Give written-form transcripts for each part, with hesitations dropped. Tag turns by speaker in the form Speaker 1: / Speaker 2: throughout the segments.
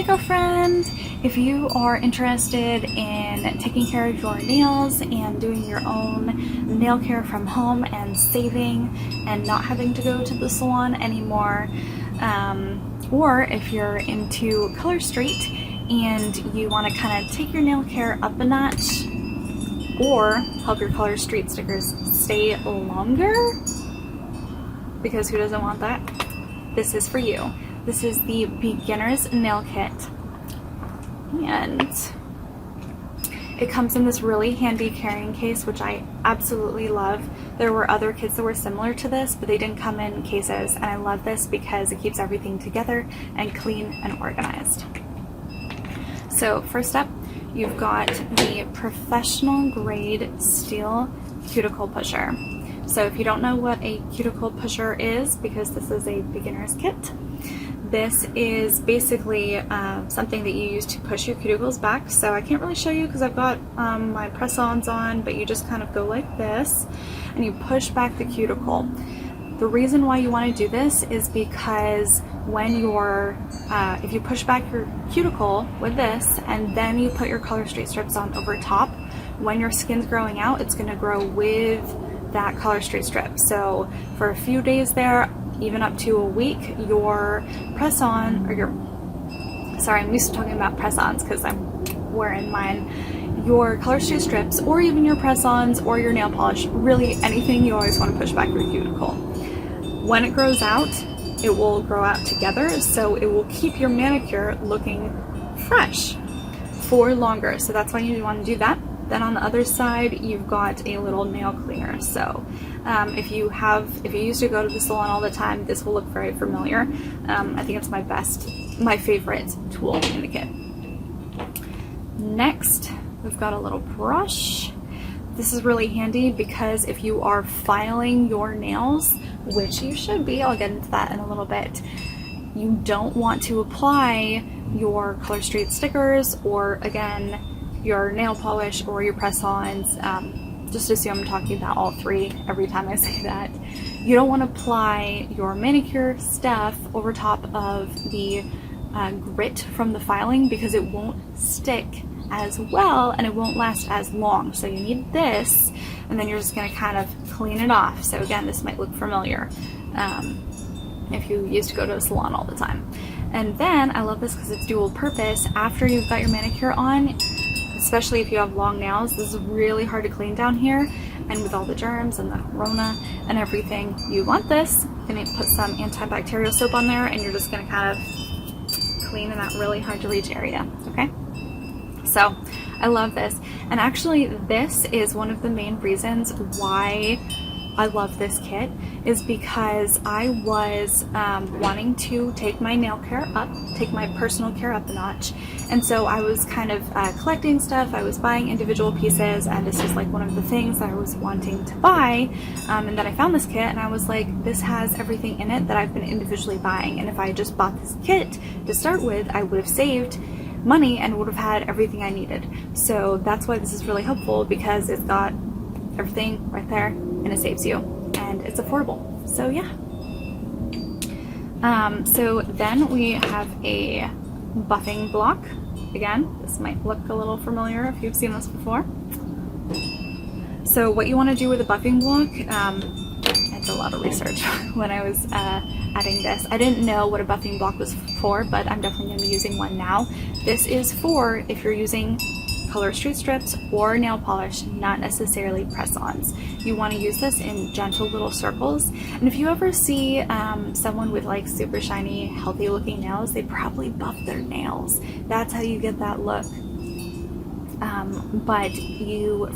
Speaker 1: Hi girlfriend! If you are interested in taking care of your nails and doing your own nail care from home and saving and not having to go to the salon anymore, or if you're into Colorstreet and you want to kind of take your nail care up a notch or help your Colorstreet stickers stay longer, because who doesn't want that? This is for you. This is the beginner's nail kit, and it comes in this really handy carrying case, which I absolutely love. There were other kits that were similar to this, but they didn't come in cases, and I love this because it keeps everything together and clean and organized. So first up, you've got the professional grade steel cuticle pusher. So if you don't know what a cuticle pusher is, because this is a beginner's kit, this is basically something that you use to push your cuticles back. So I can't really show you because I've got my press-ons on, but you just kind of go like this and you push back the cuticle. The reason why you want to do this is because when you're, if you push back your cuticle with this and then you put your Colorstreet strips on over top, when your skin's growing out, it's going to grow with that Colorstreet strip. So for a few days there, even up to a week, your press-on, or your, sorry, I'm used to talking about press-ons because I'm wearing mine, your Colorstreet strips, or even your press-ons or your nail polish, really anything, you always want to push back your cuticle. When it grows out, it will grow out together, so it will keep your manicure looking fresh for longer. So that's why you want to do that. Then on the other side, you've got a little nail cleaner. So if you used to go to the salon all the time, this will look very familiar. I think it's my favorite tool in the kit. Next, we've got a little brush. This is really handy because if you are filing your nails, which you should be, I'll get into that in a little bit, you don't want to apply your Colorstreet stickers or, again, your nail polish or your press-ons. Just assume I'm talking about all three every time I say that. You don't want to apply your manicure stuff over top of the grit from the filing, because it won't stick as well and it won't last as long. So you need this, and then you're just going to kind of clean it off. So again, this might look familiar if you used to go to a salon all the time. And then I love this because it's dual purpose. After you've got your manicure on, especially if you have long nails, this is really hard to clean down here, and with all the germs and the corona and everything, you want this. You're going to put some antibacterial soap on there, and you're just going to kind of clean in that really hard to reach area, okay? So I love this, and actually this is one of the main reasons why I love this kit, is because I was wanting to take my nail care up, take my personal care up a notch, and so I was kind of collecting stuff. I was buying individual pieces, and this was like one of the things that I was wanting to buy, and then I found this kit and I was like, this has everything in it that I've been individually buying, and if I just bought this kit to start with, I would have saved money and would have had everything I needed. So that's why this is really helpful, because it's got everything right there and it saves you, and it's affordable. So yeah. So then we have a buffing block. Again, this might look a little familiar if you've seen this before. So what you want to do with a buffing block, I did a lot of research when I was adding this. I didn't know what a buffing block was for, but I'm definitely going to be using one now. This is for if you're using Colorstreet strips or nail polish, not necessarily press-ons. You want to use this in gentle little circles, and if you ever see someone with like super shiny, healthy looking nails, they probably buff their nails. That's how you get that look. But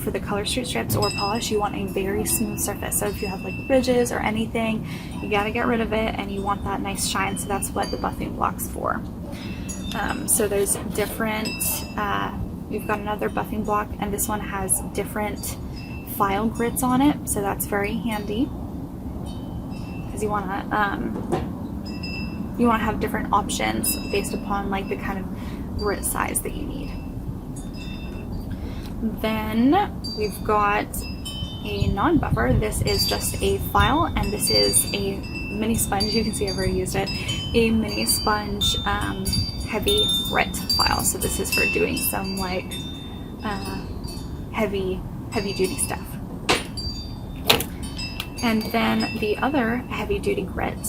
Speaker 1: for the Colorstreet strips or polish, you want a very smooth surface. So if you have like ridges or anything, you got to get rid of it, and you want that nice shine. So that's what the buffing block's for. So there's different, you've got another buffing block, and this one has different file grits on it. So that's very handy, because you want to have different options based upon like the kind of grit size that you need. Then we've got a non-buffer. This is just a file, and this is a mini sponge. You can see I've already used it. A mini sponge heavy grit file. So this is for doing some like heavy duty stuff. And then the other heavy duty grit,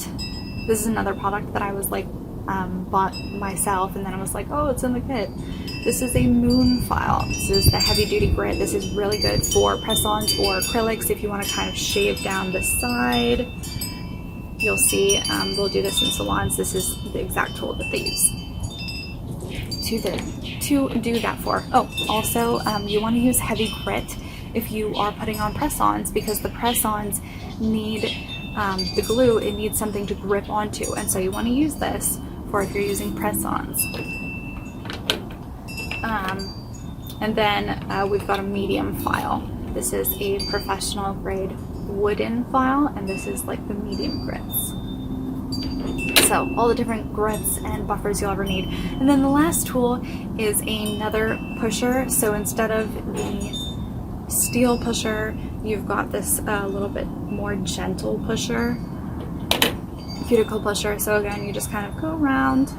Speaker 1: this is another product that I was like bought myself, and then I was like, oh, it's in the kit. This is a moon file. This is the heavy duty grit. This is really good for press-ons or acrylics if you want to kind of shave down the side. You'll see they'll do this in salons. This is the exact tool that they use to do that for. Oh, also you want to use heavy grit if you are putting on press-ons, because the press-ons need the glue, it needs something to grip onto, and so you want to use this for if you're using press-ons. And then we've got a medium file. This is a professional grade wooden file, and this is like the medium grits. So all the different grits and buffers you'll ever need. And then the last tool is another pusher. So instead of the steel pusher, you've got this little bit more gentle pusher, cuticle pusher. So again, you just kind of go around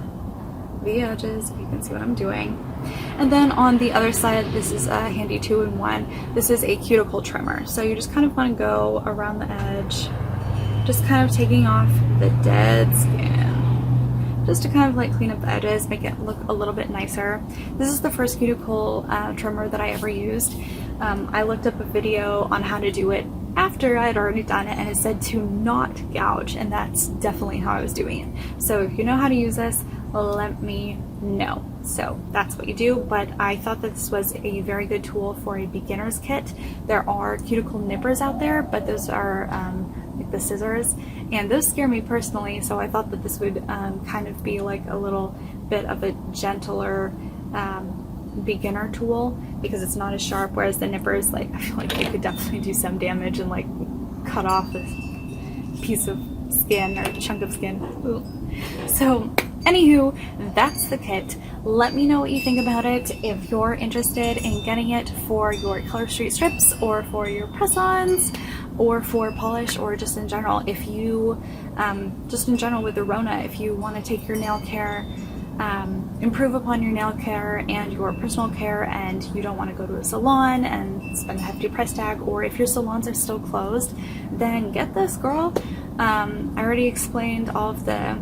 Speaker 1: the edges, if you can see what I'm doing. And then on the other side, this is a handy 2-in-1. This is a cuticle trimmer. So you just kind of want to go around the edge, just kind of taking off the dead skin, just to kind of like clean up the edges, make it look a little bit nicer. This is the first cuticle trimmer that I ever used. I looked up a video on how to do it after I had already done it, and it said to not gouge, and that's definitely how I was doing it. So if you know how to use this, let me know. So that's what you do, but I thought that this was a very good tool for a beginner's kit. There are cuticle nippers out there, but those are like the scissors, and those scare me personally, so I thought that this would kind of be like a little bit of a gentler beginner tool, because it's not as sharp, whereas the nippers, like, I feel like they could definitely do some damage and like cut off a piece of skin or chunk of skin. Ooh. So anywho, that's the kit. Let me know what you think about it. If you're interested in getting it for your Colorstreet strips, or for your press-ons, or for polish, or just in general, if you just in general with the Rona, if you want to take your nail care, improve upon your nail care and your personal care, and you don't want to go to a salon and spend a hefty price tag, or if your salons are still closed, then get this, girl. I already explained all of the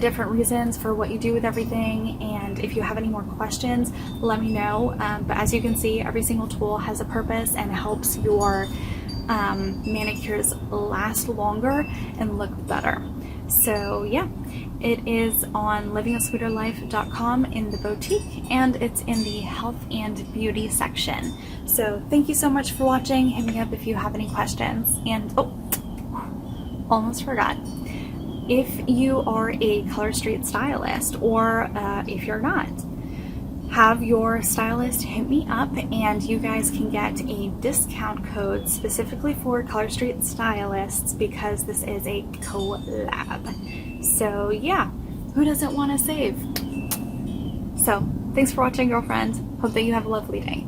Speaker 1: different reasons for what you do with everything, and if you have any more questions, let me know. But as you can see, every single tool has a purpose and helps your manicures last longer and look better. So yeah, it is on livingasweeterlife.com in the boutique, and it's in the health and beauty section. So thank you so much for watching. Hit me up if you have any questions. And oh, almost forgot. If you are a Colorstreet stylist, or if you're not, have your stylist hit me up, and you guys can get a discount code specifically for Colorstreet stylists, because this is a collab. So yeah, who doesn't want to save? So thanks for watching, girlfriend. Hope that you have a lovely day.